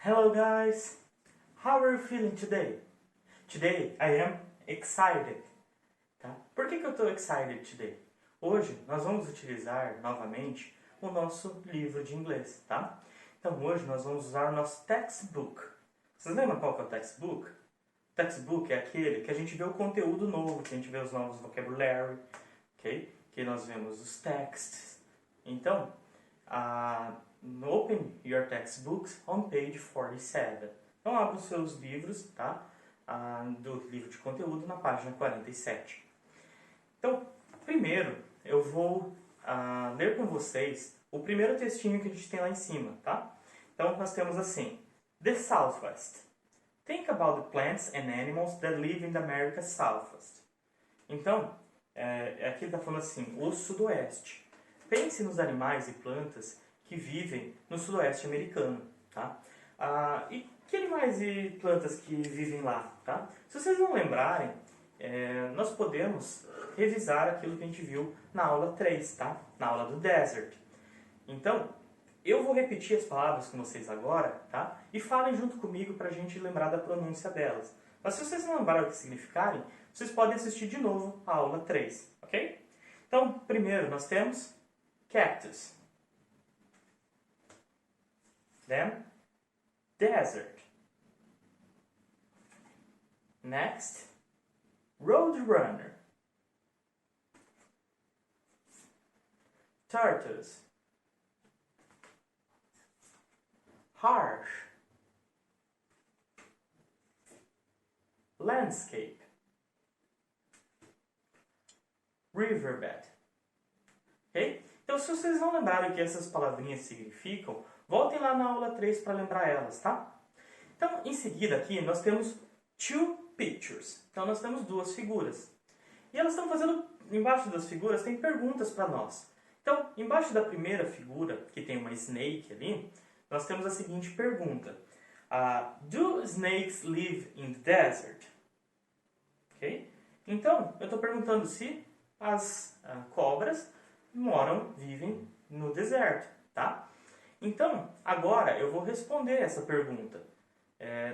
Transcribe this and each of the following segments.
Hello guys! How are you feeling today? Today I am excited. Tá? Por que eu estou excited today? Hoje nós vamos utilizar novamente o nosso livro de inglês, tá? Então hoje nós vamos usar o nosso textbook. Vocês lembram qual que é o textbook? O textbook é aquele que a gente vê o conteúdo novo, que a gente vê os novos vocabulary, ok? Que nós vemos os texts. Então, open your textbooks on page 47. Então abra os seus livros, tá? Do livro de conteúdo na página 47. Então, primeiro eu vou ler com vocês o primeiro textinho que a gente tem lá em cima, tá? Então nós temos assim: The Southwest. Think about the plants and animals that live in the America's Southwest. Então, aqui ele está falando assim, o Sudoeste. Pense nos animais e plantas que vivem no Sudoeste americano, tá? E que animais e plantas que vivem lá, tá? Se vocês não lembrarem, nós podemos revisar aquilo que a gente viu na aula 3, tá? Na aula do desert. Então, eu vou repetir as palavras com vocês agora, tá? E falem junto comigo para a gente lembrar da pronúncia delas. Mas se vocês não lembrarem o que significarem, vocês podem assistir de novo a aula 3, ok? Então, primeiro nós temos cactus. Then, desert. Next, roadrunner. Turtles. Harsh. Landscape. Riverbed. Ok? Então, se vocês não lembrarem o que essas palavrinhas significam, voltem lá na aula 3 para lembrar elas, tá? Então, em seguida aqui, nós temos two pictures. Então, nós temos duas figuras. E elas estão fazendo, embaixo das figuras, tem perguntas para nós. Então, embaixo da primeira figura, que tem uma snake ali, nós temos a seguinte pergunta. Do snakes live in the desert? Ok? Então, eu estou perguntando se as cobras vivem no deserto, tá? Então, agora eu vou responder essa pergunta.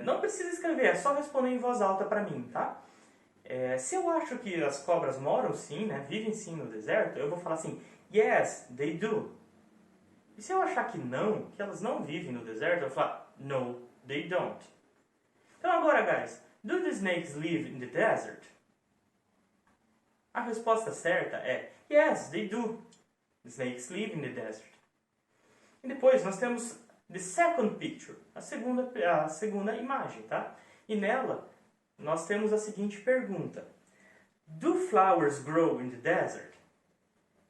Não precisa escrever, é só responder em voz alta para mim, tá? Se eu acho que as cobras moram sim, né, vivem sim no deserto, eu vou falar assim, yes, they do. E se eu achar que não, que elas não vivem no deserto, eu vou falar, no, they don't. Então agora, guys, do the snakes live in the desert? A resposta certa é, yes, they do. The snakes live in the desert. E depois nós temos the second picture, a segunda imagem, tá? E nela nós temos a seguinte pergunta. Do flowers grow in the desert?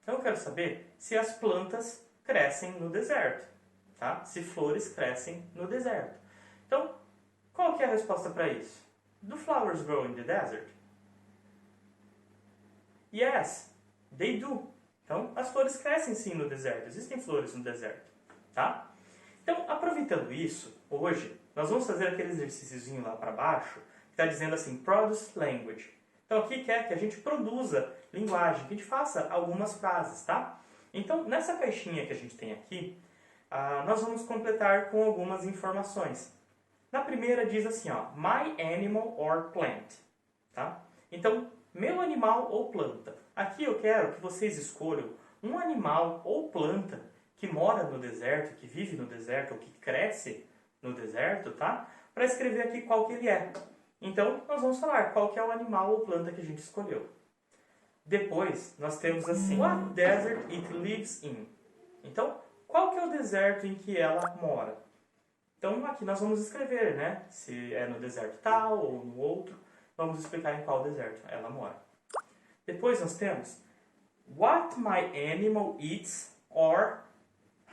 Então eu quero saber se as plantas crescem no deserto, tá? Se flores crescem no deserto. Então, qual que é a resposta para isso? Do flowers grow in the desert? Yes, they do. Então, as flores crescem sim no deserto. Existem flores no deserto, tá? Então, aproveitando isso, hoje, nós vamos fazer aquele exercíciozinho lá para baixo, que está dizendo assim, produce language. Então, aqui quer que a gente produza linguagem, que a gente faça algumas frases, tá? Então, nessa caixinha que a gente tem aqui, nós vamos completar com algumas informações. Na primeira diz assim, ó, my animal or plant, tá? Então, meu animal ou planta. Aqui eu quero que vocês escolham um animal ou planta que mora no deserto, que vive no deserto, ou que cresce no deserto, tá? Para escrever aqui qual que ele é. Então, nós vamos falar qual que é o animal ou planta que a gente escolheu. Depois, nós temos assim, what desert it lives in? Então, qual que é o deserto em que ela mora? Então, aqui nós vamos escrever, né? Se é no deserto tal ou no outro, vamos explicar em qual deserto ela mora. Depois nós temos what my animal eats or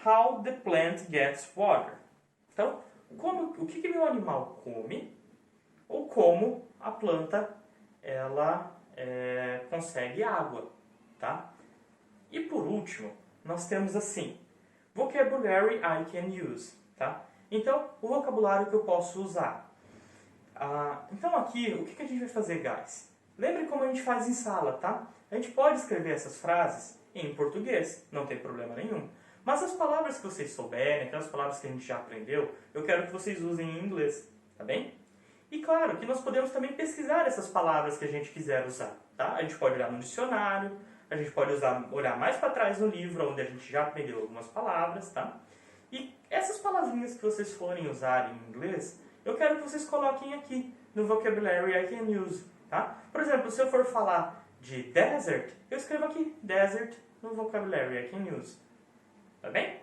how the plant gets water. Então, o que meu animal come ou como a planta ela consegue água, tá? E por último, nós temos assim, vocabulary I can use, tá? Então, o vocabulário que eu posso usar. Então aqui, o que a gente vai fazer, guys? Lembre como a gente faz em sala, tá? A gente pode escrever essas frases em português, não tem problema nenhum. Mas as palavras que vocês souberem, aquelas palavras que a gente já aprendeu, eu quero que vocês usem em inglês, tá bem? E claro que nós podemos também pesquisar essas palavras que a gente quiser usar, tá? A gente pode olhar no dicionário, a gente pode olhar mais para trás no livro, onde a gente já aprendeu algumas palavras, tá? E essas palavrinhas que vocês forem usar em inglês, eu quero que vocês coloquem aqui no Vocabulary I Can Use, tá? Por exemplo, se eu for falar de desert, eu escrevo aqui desert no Vocabulary I Can Use, tá bem?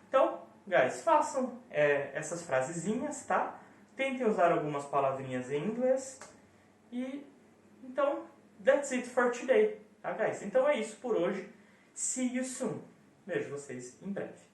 Então, guys, façam essas frasezinhas, tá? Tentem usar algumas palavrinhas em inglês. E, então, that's it for today, tá, guys? Então é isso por hoje. See you soon. Vejo vocês em breve.